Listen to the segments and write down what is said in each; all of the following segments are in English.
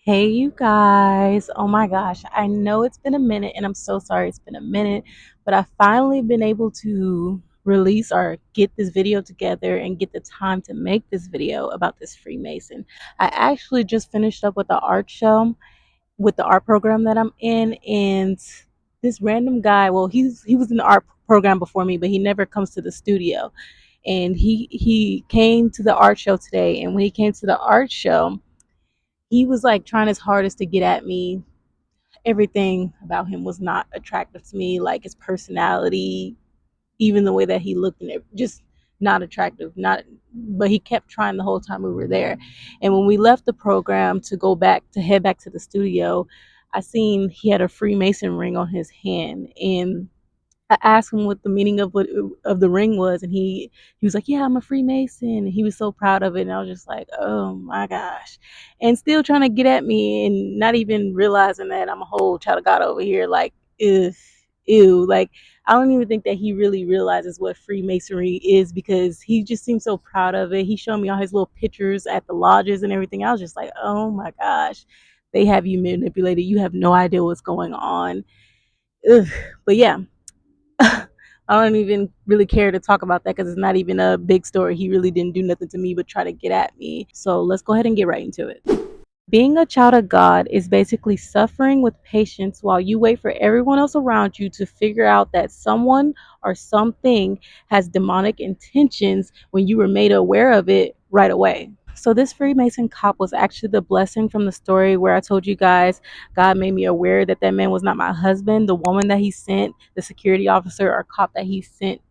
Hey, you guys. Oh my gosh. I know it's been a minute and I'm so sorry it's been a minute, but I've finally been able to release or get this video together and get the time to make this video about this Freemason. I actually just finished up with the art show with the art program that I'm in, and this random guy, well, he was in the art program before me, but he never comes to the studio. And he came to the art show today, and when he came to the art show, he was like trying his hardest to get at me. Everything about him was not attractive to me, like his personality, even the way that he looked, and it just not attractive. Not, but he kept trying the whole time we were there. And when we left the program to go back to head back to the studio, I seen he had a Freemason ring on his hand, and I asked him what the meaning of what of the ring was, and he was like, "Yeah, I'm a Freemason." And he was so proud of it, and I was just like, "Oh my gosh!" And still trying to get at me, and not even realizing that I'm a whole child of God over here. Like, ew. Like, I don't even think that he really realizes what Freemasonry is because he just seems so proud of it. He showed me all his little pictures at the lodges and everything. I was just like, "Oh my gosh, they have you manipulated. You have no idea what's going on." Ugh. But yeah, I don't even really care to talk about that because it's not even a big story. He really didn't do nothing to me but try to get at me. So let's go ahead and get right into it. Being a child of God is basically suffering with patience while you wait for everyone else around you to figure out that someone or something has demonic intentions when you were made aware of it right away. So, this Freemason cop was actually the blessing from the story where I told you guys God made me aware that that man was not my husband. The woman that he sent, the security officer or cop that he sent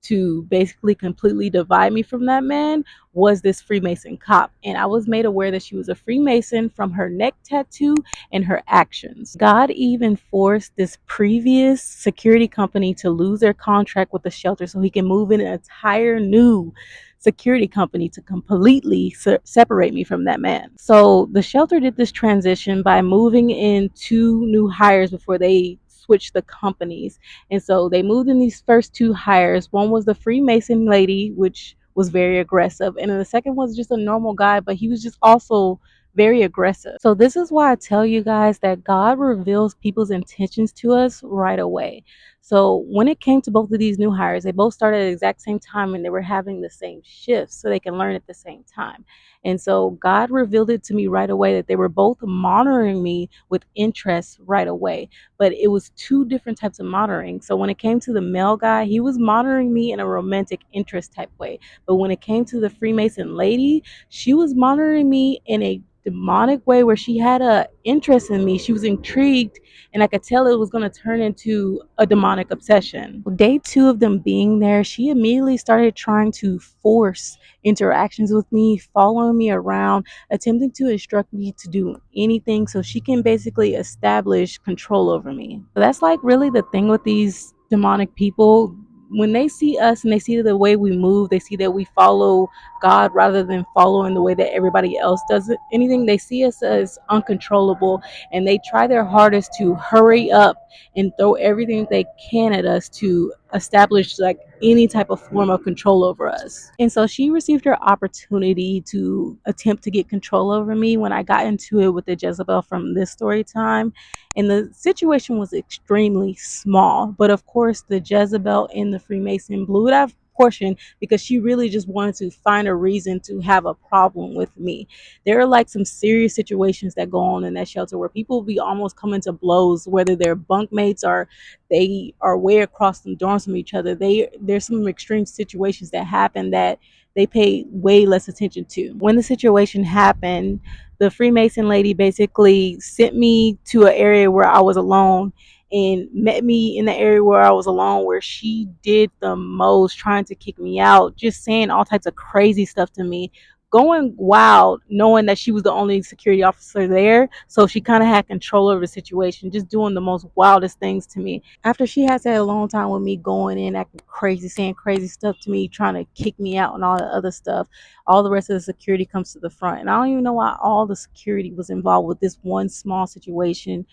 to basically completely divide me from that man was this Freemason cop. And I was made aware that she was a Freemason from her neck tattoo and her actions. God even forced this previous security company to lose their contract with the shelter so he can move in an entire new security company to completely separate me from that man. So the shelter did this transition by moving in two new hires before they switched the companies. And so they moved in these first two hires. One was the Freemason lady, which was very aggressive. And then the second was just a normal guy, but he was just also very aggressive. So this is why I tell you guys that God reveals people's intentions to us right away. So when it came to both of these new hires, they both started at the exact same time and they were having the same shifts so they can learn at the same time. And so God revealed it to me right away that they were both monitoring me with interest right away, but it was two different types of monitoring. So when it came to the male guy, he was monitoring me in a romantic interest type way. But when it came to the Freemason lady, she was monitoring me in a demonic way where she had a interest in me. She was intrigued, and I could tell it was going to turn into a demonic obsession. Day two of them being there, she immediately started trying to force interactions with me, following me around, attempting to instruct me to do anything so she can basically establish control over me. So that's like really the thing with these demonic people. When they see us and they see the way we move, they see that we follow God rather than following the way that everybody else does it. Anything, they see us as uncontrollable, and they try their hardest to hurry up and throw everything they can at us to establish like any type of form of control over us. And so she received her opportunity to attempt to get control over me when I got into it with the Jezebel from this story time. And the situation was extremely small. But of course, the Jezebel and the Freemason blew it out of proportion because she really just wanted to find a reason to have a problem with me. There are like some serious situations that go on in that shelter where people will be almost coming to blows, whether they're bunkmates or they are way across the dorms from each other. There's some extreme situations that happen that they pay way less attention to. When the situation happened, the Freemason lady basically sent me to an area where I was alone and met me in the area where I was alone, where she did the most trying to kick me out, just saying all types of crazy stuff to me, going wild, knowing that she was the only security officer there. So she kind of had control over the situation, just doing the most wildest things to me. After she has had a long time with me going in, acting crazy, saying crazy stuff to me, trying to kick me out and all the other stuff, all the rest of the security comes to the front. And I don't even know why all the security was involved with this one small situation.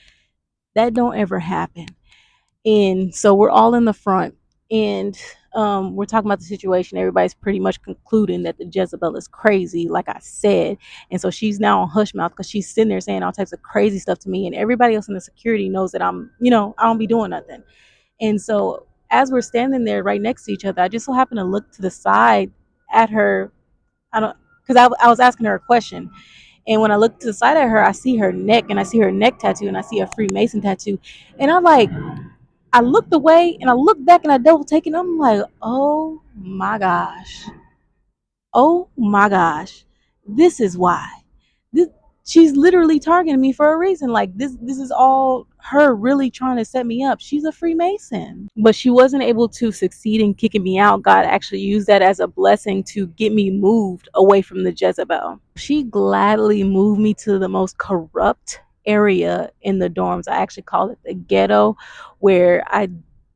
That don't ever happen. And so we're all in the front. and we're talking about the situation. Everybody's pretty much concluding that the Jezebel is crazy, like I said. And so she's now on hush mouth because she's sitting there saying all types of crazy stuff to me. And everybody else in the security knows that I don't be doing nothing. And so as we're standing there right next to each other, I just so happen to look to the side at her. I don't, because I was asking her a question. And when I look to the side of her, I see her neck, and I see her neck tattoo, and I see a Freemason tattoo. And I looked away and I looked back and I double take it. I'm like, oh my gosh. Oh my gosh. This is why. This, she's literally targeting me for a reason. Like this is all her really trying to set me up. She's a Freemason. But she wasn't able to succeed in kicking me out. God actually used that as a blessing to get me moved away from the Jezebel. She gladly moved me to the most corrupt area in the dorms. I actually call it the ghetto, where I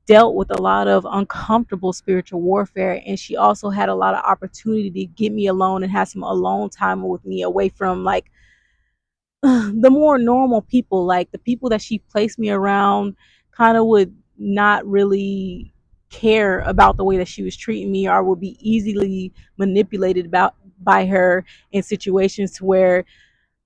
dealt with a lot of uncomfortable spiritual warfare, and she also had a lot of opportunity to get me alone and have some alone time with me, away from like the more normal people. Like the people that she placed me around kind of would not really care about the way that she was treating me, or would be easily manipulated about by her in situations to where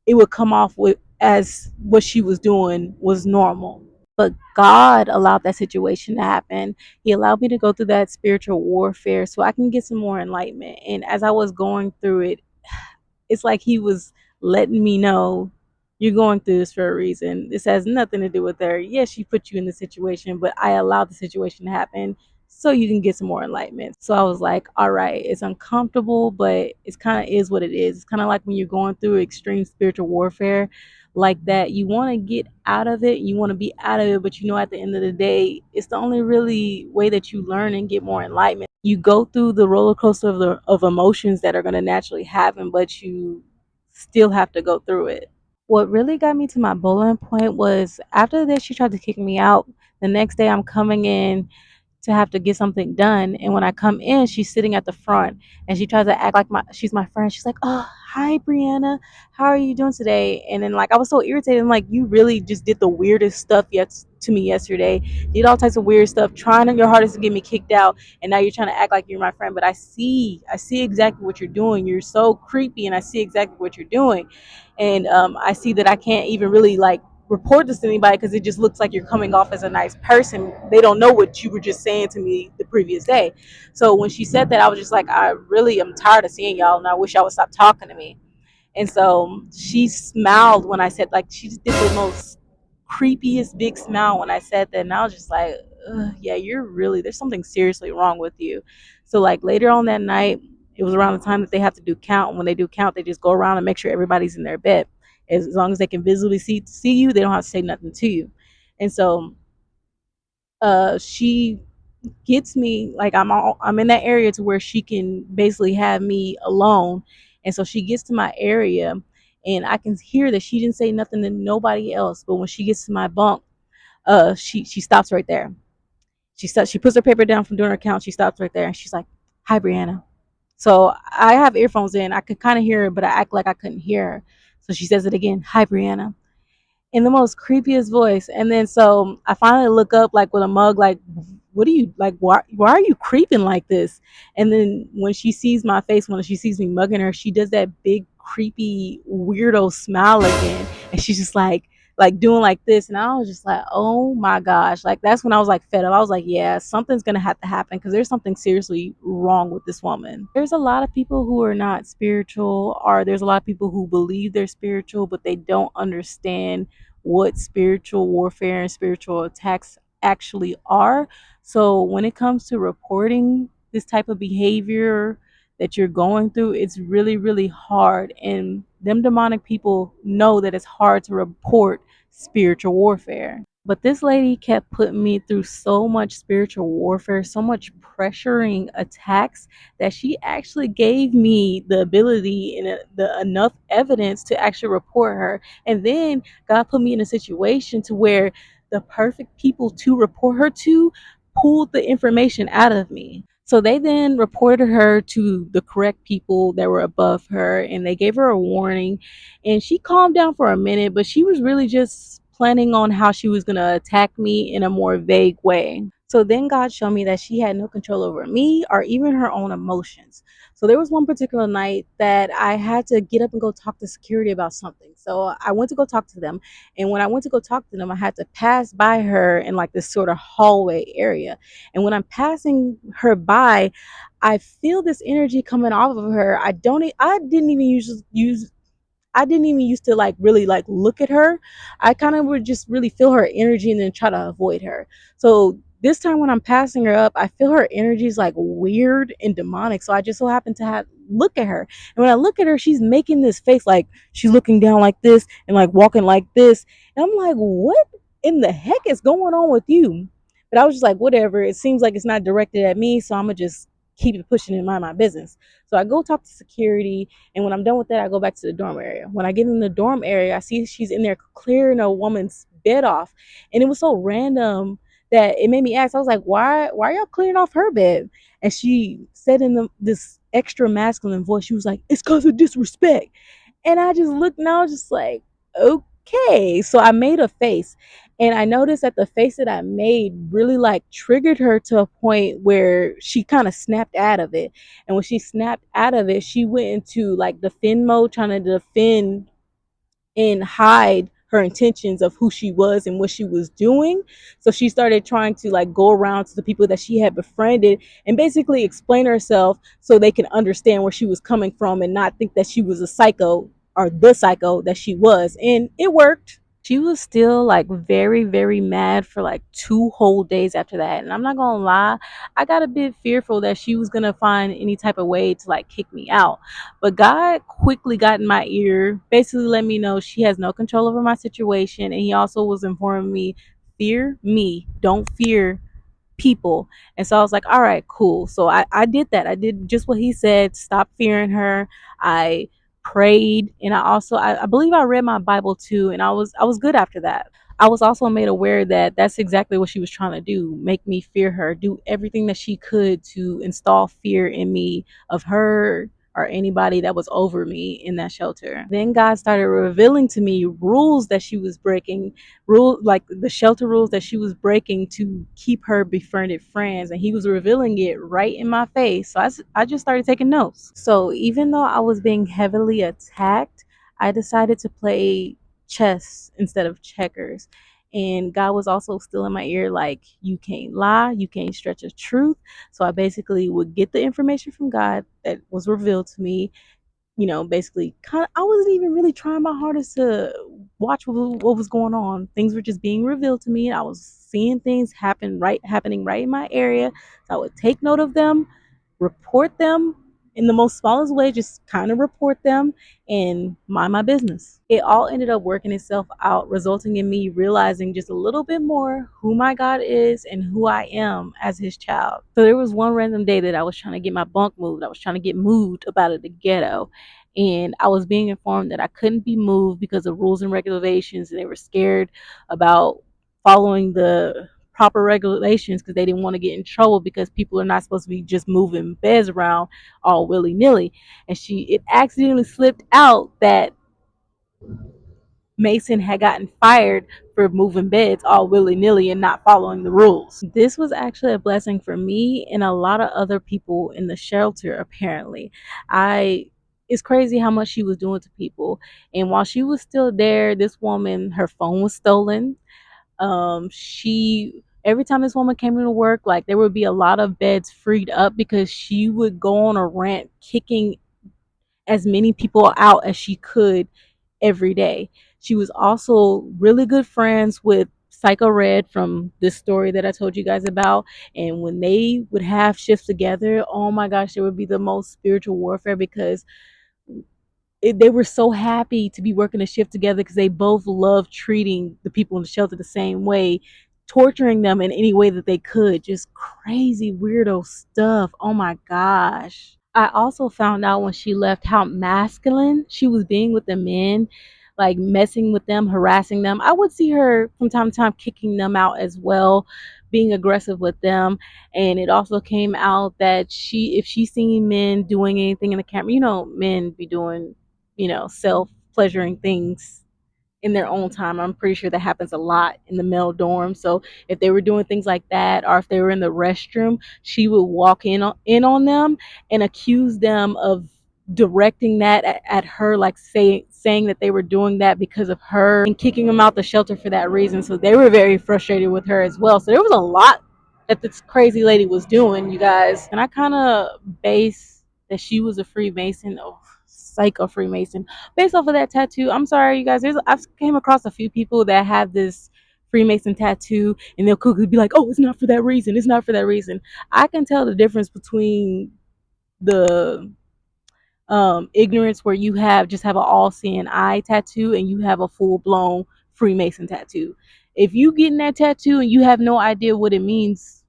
it would come off with as what she was doing was normal. But God allowed that situation to happen. He allowed me to go through that spiritual warfare so I can get some more enlightenment. And as I was going through it, it's like he was letting me know, you're going through this for a reason. This has nothing to do with her. Yes, she put you in the situation, but I allowed the situation to happen so you can get some more enlightenment. So I was like, all right, it's uncomfortable, but it's kind of is what it is. It's kind of like when you're going through extreme spiritual warfare like that. You want to get out of it, you want to be out of it, but you know at the end of the day, it's the only really way that you learn and get more enlightenment. You go through the roller coaster of emotions that are going to naturally happen, but you still have to go through it. What really got me to my boiling point was after this, she tried to kick me out. The next day, I'm coming in to have to get something done. And when I come in, she's sitting at the front and she tries to act like she's my friend. She's like, "Oh, hi, Brianna. How are you doing today?" And then like I was so irritated. I'm like, you really just did the weirdest stuff yet to me yesterday. Did all types of weird stuff, trying your hardest to get me kicked out, and now you're trying to act like you're my friend. But I see exactly what you're doing. You're so creepy, and I see exactly what you're doing. And I see that I can't even really like report this to anybody because it just looks like you're coming off as a nice person. They don't know what you were just saying to me the previous day. So when she said that, I was just like, I really am tired of seeing y'all, and I wish y'all would stop talking to me. And so she smiled when I said, like, she just did the most creepiest big smile when I said that. And I was just like, ugh, yeah, there's something seriously wrong with you. So, like, later on that night, it was around the time that they have to do count. And when they do count, they just go around and make sure everybody's in their bed. As long as they can visibly see you, they don't have to say nothing to you. And so, she gets me like I'm in that area to where she can basically have me alone. And so she gets to my area and I can hear that she didn't say nothing to nobody else, but when she gets to my bunk, she stops right there. She puts her paper down from doing her count. She stops right there and she's like, "Hi, Brianna." So I have earphones in, I could kind of hear her, but I act like I couldn't hear her. So she says it again, "Hi, Brianna," in the most creepiest voice. And then so I finally look up like with a mug, like, what are you like? Why are you creeping like this? And then when she sees my face, when she sees me mugging her, she does that big creepy weirdo smile again, and she's just like doing like this. And I was just like, oh my gosh, like that's when I was like fed up. I was like, yeah, something's gonna have to happen because there's something seriously wrong with this woman. There's a lot of people who are not spiritual, or there's a lot of people who believe they're spiritual but they don't understand what spiritual warfare and spiritual attacks actually are. So when it comes to reporting this type of behavior that you're going through, it's really, really hard. And them demonic people know that it's hard to report spiritual warfare. But this lady kept putting me through so much spiritual warfare, so much pressuring attacks, that she actually gave me the ability and the enough evidence to actually report her. And then God put me in a situation to where the perfect people to report her to pulled the information out of me. So they then reported her to the correct people that were above her, and they gave her a warning. And she calmed down for a minute, but she was really just planning on how she was going to attack me in a more vague way. So then God showed me that she had no control over me or even her own emotions. So there was one particular night that I had to get up and go talk to security about something. So I went to go talk to them. And when I went to go talk to them, I had to pass by her in like this sort of hallway area. And when I'm passing her by, I feel this energy coming off of her. I didn't even use I didn't even used to like really like look at her. I kind of would just really feel her energy and then try to avoid her. So this time when I'm passing her up, I feel her energy is like weird and demonic. So I just so happen to have look at her. And when I look at her, she's making this face like she's looking down like this and like walking like this. And I'm like, what in the heck is going on with you? But I was just like, whatever. It seems like it's not directed at me, so I'm gonna just keep it pushing and mind my business. So I go talk to security, and when I'm done with that, I go back to the dorm area. When I get in the dorm area, I see she's in there clearing a woman's bed off. And it was so random that it made me ask, I was like, why are y'all clearing off her bed? And she said in this extra masculine voice, she was like, it's because of disrespect. And I just looked and I was just like, okay. So I made a face. And I noticed that the face that I made really like triggered her to a point where she kind of snapped out of it. And when she snapped out of it, she went into like defend mode, trying to defend and hide her intentions of who she was and what she was doing. So she started trying to like go around to the people that she had befriended and basically explain herself so they can understand where she was coming from and not think that she was a psycho or the psycho that she was. And it worked. She was still like very, very mad for like 2 whole days after that. And I'm not gonna lie, I got a bit fearful that she was gonna find any type of way to like kick me out. But God quickly got in my ear, basically let me know she has no control over my situation. And He also was informing me, fear me, don't fear people. And so I was like, all right, cool. So I did that. I did just what He said, stop fearing her. I prayed, and I believe I read my Bible too, and I was good after that. I was also made aware that that's exactly what she was trying to do, make me fear her, do everything that she could to install fear in me of her or anybody that was over me in that shelter. Then God started revealing to me rules that she was breaking, rule like the shelter rules that she was breaking to keep her befriended friends, and He was revealing it right in my face. So I just started taking notes. So even though I was being heavily attacked, I decided to play chess instead of checkers. And God was also still in my ear, like, you can't lie, you can't stretch a truth. So I basically would get the information from God that was revealed to me, basically kind of, I wasn't even really trying my hardest to watch what was going on. Things were just being revealed to me. I was seeing things happening right in my area. So I would take note of them, report them in the most smallest way, just kind of report them and mind my business. It all ended up working itself out, resulting in me realizing just a little bit more who my God is and who I am as His child. So there was one random day that I was trying to get my bunk moved. I was trying to get moved up out of the ghetto. And I was being informed that I couldn't be moved because of rules and regulations, and they were scared about following the proper regulations because they didn't want to get in trouble, because people are not supposed to be just moving beds around all willy-nilly. And it accidentally slipped out that Mason had gotten fired for moving beds all willy-nilly and not following the rules. This was actually a blessing for me and a lot of other people in the shelter. Apparently, I it's crazy how much she was doing to people. And while she was still there, this woman, her phone was stolen. She Every time this woman came into work, like, there would be a lot of beds freed up because she would go on a rant kicking as many people out as she could every day. She was also really good friends with Psycho Red from this story that I told you guys about. And when they would have shifts together, oh my gosh, there would be the most spiritual warfare, because they were so happy to be working a shift together because they both love treating the people in the shelter the same way, torturing them in any way that they could. Just crazy, weirdo stuff. Oh my gosh. I also found out when she left how masculine she was being with the men, like messing with them, harassing them. I would see her from time to time kicking them out as well, being aggressive with them. And it also came out that if she seen men doing anything in the camera, men be doing, self pleasuring things in their own time. I'm pretty sure that happens a lot in the male dorm. So if they were doing things like that, or if they were in the restroom, she would walk in on them and accuse them of directing that at her, like saying that they were doing that because of her, and kicking them out the shelter for that reason. So they were very frustrated with her as well. So there was a lot that this crazy lady was doing, you guys. And I kind of base that she was a Freemason. Oh, psycho Freemason, based off of that tattoo. I'm sorry, you guys. I've came across a few people that have this Freemason tattoo, and they'll quickly be like, "Oh, it's not for that reason. It's not for that reason." I can tell the difference between the ignorance where you have an all-seeing eye tattoo and you have a full-blown Freemason tattoo. If you get in that tattoo and you have no idea what it means,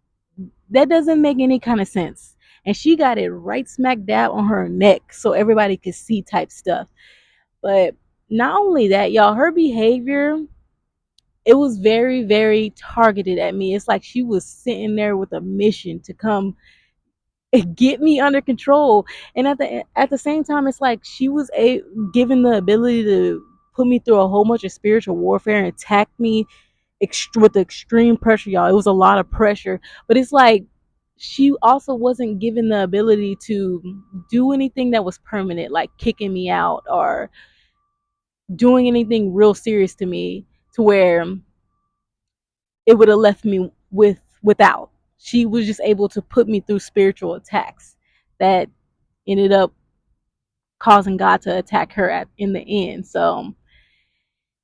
that doesn't make any kind of sense. And she got it right smack dab on her neck so everybody could see type stuff. But not only that, y'all, her behavior, it was very, very targeted at me. It's like she was sitting there with a mission to come get me under control. And at the same time, it's like she was given the ability to put me through a whole bunch of spiritual warfare and attack me with extreme pressure, y'all. It was a lot of pressure, but it's like she also wasn't given the ability to do anything that was permanent, like kicking me out or doing anything real serious to me, to where it would have left me without. She was just able to put me through spiritual attacks that ended up causing God to attack her in the end. So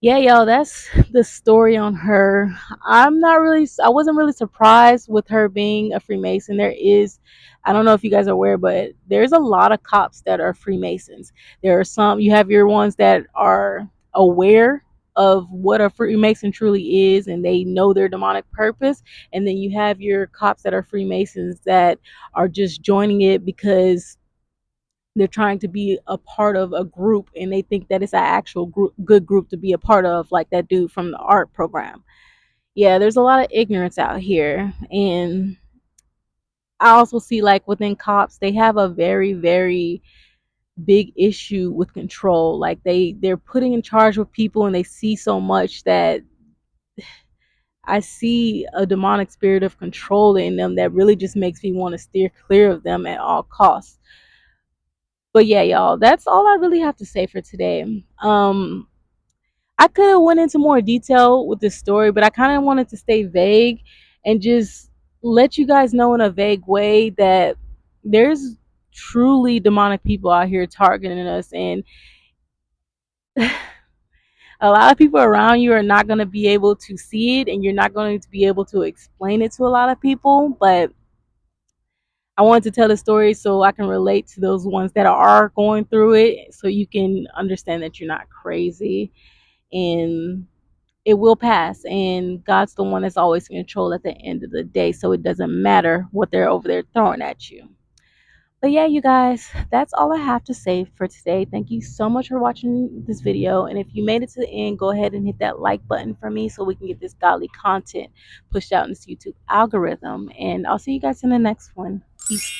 yeah, y'all, that's the story on her. I wasn't really surprised with her being a Freemason. I don't know if you guys are aware, but there's a lot of cops that are Freemasons. There are some, you have your ones that are aware of what a Freemason truly is and they know their demonic purpose. And then you have your cops that are Freemasons that are just joining it because they're trying to be a part of a group and they think that it's an actual good group to be a part of, like that dude from the art program. Yeah, there's a lot of ignorance out here. And I also see, like, within cops, they have a very, very big issue with control. Like they're putting in charge with people and they see so much that I see a demonic spirit of control in them that really just makes me want to steer clear of them at all costs. But yeah, y'all, that's all I really have to say for today. I could have went into more detail with this story, but I kind of wanted to stay vague and just let you guys know in a vague way that there's truly demonic people out here targeting us, and a lot of people around you are not going to be able to see it, and you're not going to be able to explain it to a lot of people. But I wanted to tell the story so I can relate to those ones that are going through it, so you can understand that you're not crazy, and it will pass. And God's the one that's always in control at the end of the day, so it doesn't matter what they're over there throwing at you. But yeah, you guys, that's all I have to say for today. Thank you so much for watching this video. And if you made it to the end, go ahead and hit that like button for me so we can get this godly content pushed out in this YouTube algorithm. And I'll see you guys in the next one. Peace.